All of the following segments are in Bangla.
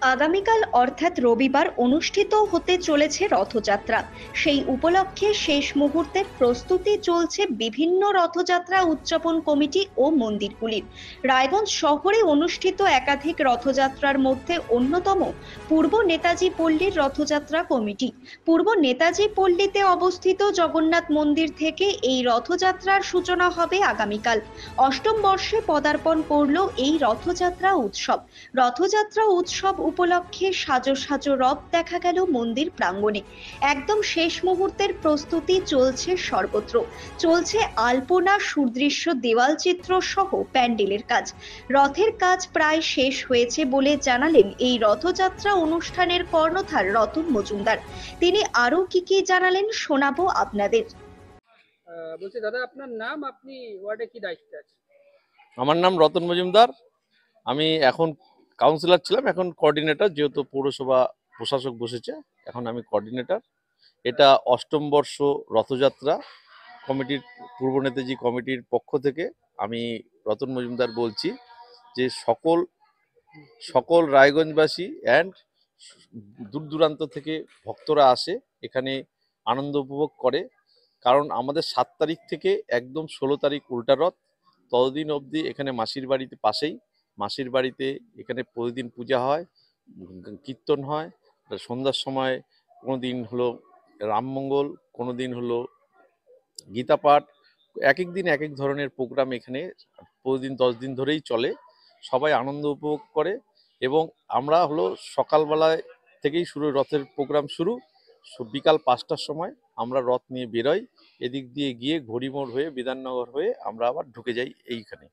আগামীকাল অর্থাৎ রবিবার অনুষ্ঠিত হতে চলেছে রথযাত্রা। সেই উপলক্ষে শেষ মুহূর্তের প্রস্তুতি চলছে বিভিন্ন রথযাত্রা উদযাপন কমিটি ও মন্দিরগুলির। রায়গঞ্জ শহরে অনুষ্ঠিত একাধিক রথযাত্রার মধ্যে অন্যতম পূর্ব নেতাজি পল্লীর রথযাত্রা কমিটি। পূর্ব নেতাজি পল্লীতে অবস্থিত জগন্নাথ মন্দির থেকে এই রথযাত্রার সূচনা হবে আগামীকাল। অষ্টম বর্ষে পদার্পণ করল এই রথযাত্রা উৎসব। রথযাত্রা উৎসব উপলক্ষে সাজো সাজো রথ দেখা গেল মন্দির প্রাঙ্গণে। একদম শেষ মুহূর্তের প্রস্তুতি চলছে সর্বত্র। চলছে আলপনা, সুদৃশ্য দেওয়ালচিত্র সহ প্যান্ডেলের কাজ। রথের কাজ প্রায় শেষ হয়েছে বলে জানালেন এই রথযাত্রা অনুষ্ঠানের কর্ণধার রতন মজুমদার। তিনি আরো কি জানালেন শোনাবো আপনাদের। বলছি দাদা, আপনার নাম, আপনি ওয়ার্ডে কি দায়িত্বে আছেন? আমার নাম রতন মজুমদার। আমি এখন কাউন্সিলর ছিলাম, এখন কোঅর্ডিনেটর, যেহেতু পৌরসভা প্রশাসক বসেছে এখন আমি কোঅর্ডিনেটর। এটা অষ্টম বর্ষ রথযাত্রা কমিটির, পূর্ব নেতাজি কমিটির পক্ষ থেকে আমি রতন মজুমদার বলছি যে সকল রায়গঞ্জবাসী অ্যান্ড দূর দূরান্ত থেকে ভক্তরা আসে এখানে আনন্দ উপভোগ করে। কারণ আমাদের 7 তারিখ থেকে একদম 16 তারিখ উল্টা রথ। ততদিন অবধি এখানে মাসির বাড়িতে পাশেই, মাসির বাড়িতে এখানে প্রতিদিন পূজা হয়, কীর্তন হয়। সন্ধ্যার সময় কোনো দিন হলো রামমঙ্গল, কোনো দিন হলো গীতা পাঠ। এক এক দিন এক এক ধরনের প্রোগ্রাম এখানে প্রতিদিন 10 দিন ধরেই চলে। সবাই আনন্দ উপভোগ করে এবং আমরা হলো সকালবেলায় থেকেই শুরু, রথের প্রোগ্রাম শুরু। বিকাল 5টার সময় আমরা রথ নিয়ে বেরোই। এদিক দিয়ে গিয়ে ঘড়িমোড় হয়ে বিধাননগর হয়ে আমরা আবার ঢুকে যাই এইখানে।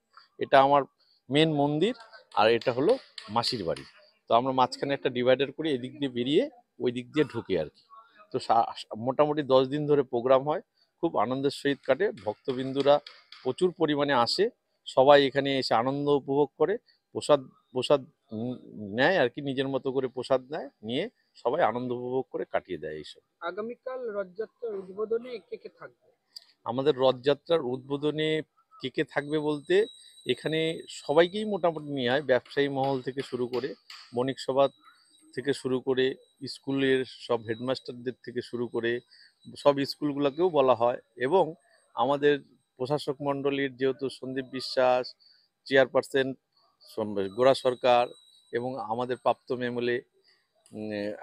এটা আমার মেন মন্দির আর এটা হলো মাসির বাড়ি। তো আমরা মাঝখানে একটা ডিভাইডার করি, এদিক দিয়ে বেরিয়ে ওই দিক দিয়ে ঢুকে আর কি। তো মোটামুটি 10 দিন ধরে প্রোগ্রাম হয়, খুব আনন্দের সহিত কাটে। ভক্তবিন্দুরা প্রচুর পরিমাণে আসে, সবাই এখানে এসে আনন্দ উপভোগ করে, প্রসাদ প্রসাদ নেয় আর কি, নিজের মতো করে প্রসাদ নেয়, নিয়ে সবাই আনন্দ উপভোগ করে কাটিয়ে দেয় এইসব। আগামীকাল রথযাত্রার উদ্বোধনে কে কে থাকবে? আমাদের রথযাত্রার উদ্বোধনে কে কে থাকবে বলতে এখানে সবাইকেই মোটামুটি নিয়ে হয়, ব্যবসায়ী মহল থেকে শুরু করে, বণিক সভা থেকে শুরু করে, স্কুলের সব হেডমাস্টারদের থেকে শুরু করে সব স্কুলগুলোকেও বলা হয়। এবং আমাদের প্রশাসক মণ্ডলীর যেহেতু সন্দীপ বিশ্বাস চেয়ারপারসন, গোড়া সরকার এবং আমাদের প্রাপ্ত এমএলএ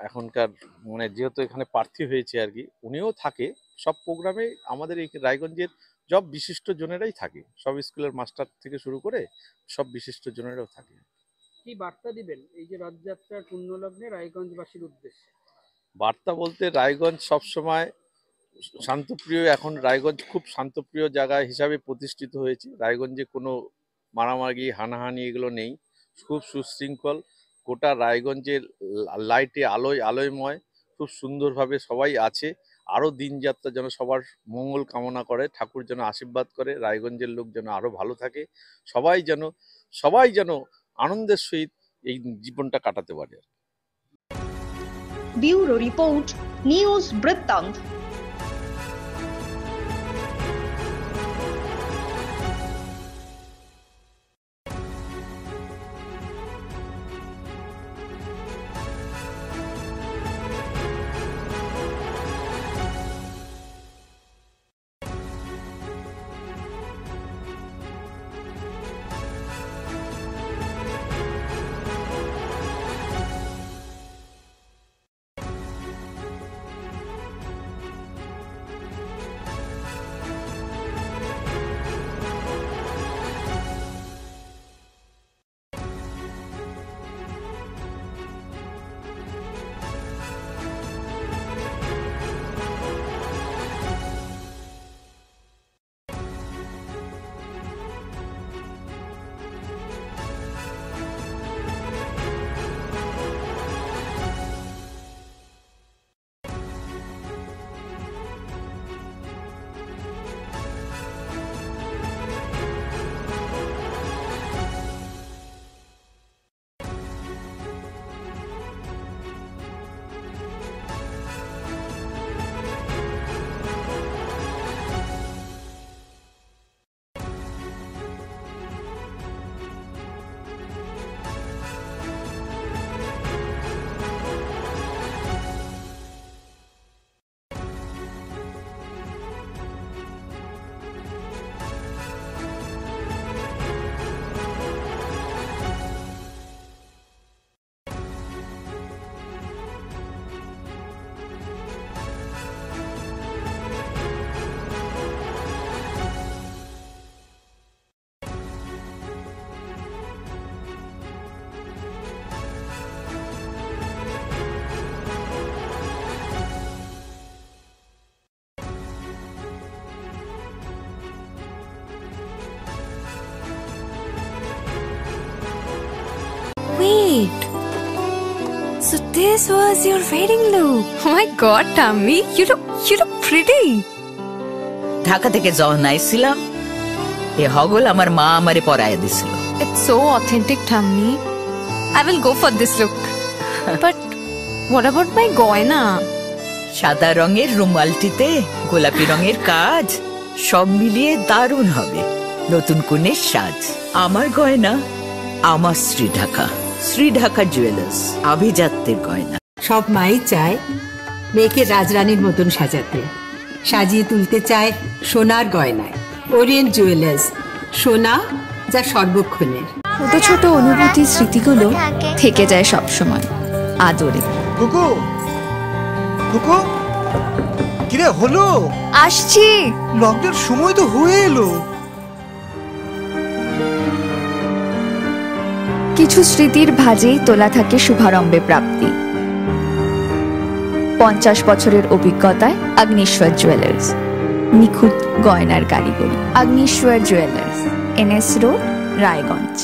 এখনকার, মানে যেহেতু এখানে প্রার্থী হয়েছে আর কি, উনিও থাকে সব প্রোগ্রামে। আমাদের এই রায়গঞ্জের সব বিশিষ্ট জনেরাই থাকে, সব স্কুলের মাস্টার থেকে শুরু করে সব বিশিষ্ট জনেরাও থাকে। কি বার্তা দিবেন এই যে রথযাত্রার পুণ্যলগ্নে রায়গঞ্জবাসীর উদ্দেশ্যে? বার্তা বলতে রায়গঞ্জ সবসময় শান্তপ্রিয়, এখন রায়গঞ্জ খুব শান্তপ্রিয় জায়গা হিসাবে প্রতিষ্ঠিত হয়েছে। রায়গঞ্জে কোনো মারামারি হানাহানি এগুলো নেই, খুব সুশৃঙ্খল। গোটা রায়গঞ্জের লাইটে আলোয়ময়, খুব সুন্দরভাবে সবাই আছে। আরও দিনযাত্রা যেন সবার মঙ্গল কামনা করে, ঠাকুর যেন আশীর্বাদ করে, রায়গঞ্জের লোক যেন আরও ভালো থাকে, সবাই যেন আনন্দের সহিত এই জীবনটা কাটাতে পারে। ব্যুরো রিপোর্ট, নিউজ বৃত্তান্ত। this was your wedding look. Oh my god, Tammy, you look pretty. Dhaka থেকে যখন আইছিলাম এ হগল আমার মা আমারে পরায় দিছিল। It's so authentic, Tammy. I will go for this look. But what about my goina? সাদা রঙের রুমালটিতে গোলাপি রঙের কাজ, সব মিলিয়ে দারুণ হবে নতুন কনের সাজ। আমার গয়না আমার শ্রী ঢাকা জুয়েলার্স, আভিজাত্যের গয়না। সব মাই চায় মেয়েকে রাজরানীর মতন সাজাতে, সাজিয়ে তুলতে চায় সোনার গয়নায়। ওরিয়েন্ট জুয়েলার্স, সোনা যা সর্বক্ষণের। ছোট ছোট অনুভূতি, স্মৃতিগুলো থেকে যায় সব সময় আদরে। কুকু কুকু কিরে হলো? আসছি। লকডাউন সময় তো হয়ে এলো। কিছু স্মৃতির ভাজেই তোলা থাকে শুভারম্ভে প্রাপ্তি। 50 বছরের অভিজ্ঞতায় আগ্নেশ্বর জুয়েলার্স, নিখুঁত গয়নার কারিগরি। Agneshwar jewellers, NS road, Raiganj.